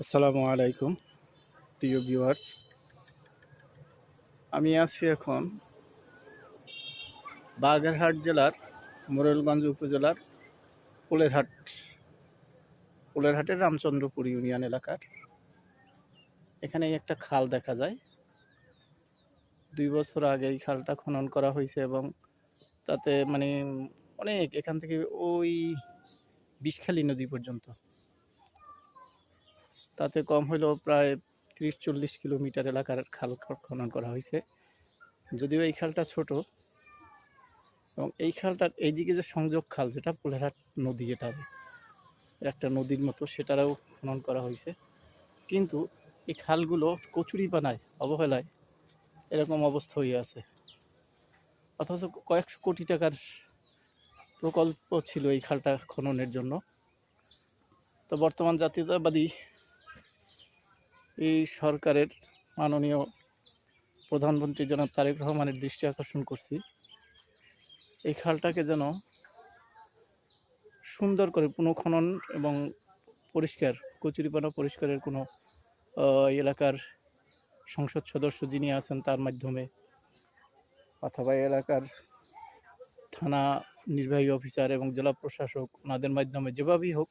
আসসালামু আলাইকুম প্রিয় ভিউয়ার্স। আমি আছি এখন বাগেরহাট জেলার মোরেলগঞ্জ উপজেলার পোলেরহাট পোলেরহাটের রামচন্দ্রপুর ইউনিয়ন এলাকার। এখানে একটা খাল দেখা যায়। 2 বছর আগে এই খালটা খনন করা হয়েছে এবং তাতে অনেক এখান থেকে ওই বিষখালী নদী পর্যন্ত, তাতে কম হলেও প্রায় 30-40 কিলোমিটার এলাকার খাল খনন করা হয়েছে। যদিও এই খালটা ছোট এবং এই খালটার এইদিকে যে সংযোগ খাল, যেটা পোলেরহাট নদী, এটা একটা নদীর মতো, সেটারও খনন করা হয়েছে। কিন্তু এই খালগুলো কচুরিপানায়, অবহেলায় এরকম অবস্থা হয়ে আছে। অথচ কয়েকশো কোটি টাকার প্রকল্প ছিল এই খালটা খননের জন্য। তো বর্তমান জাতীয়তাবাদী এই সরকারের মাননীয় প্রধানমন্ত্রী জনাব তারেক রহমানের দৃষ্টি আকর্ষণ করছি, এই খালটাকে যেন সুন্দর করে পুনঃখনন এবং পরিষ্কার, কচুরিপানা পরিষ্কারের কোনো এলাকার সংসদ সদস্য যিনি আছেন তার মাধ্যমে, অথবা এলাকার থানা নির্বাহী অফিসার এবং জেলা প্রশাসক, ওনাদের মাধ্যমে যেভাবেই হোক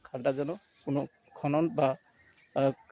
খালটা যেন কোনো খনন বা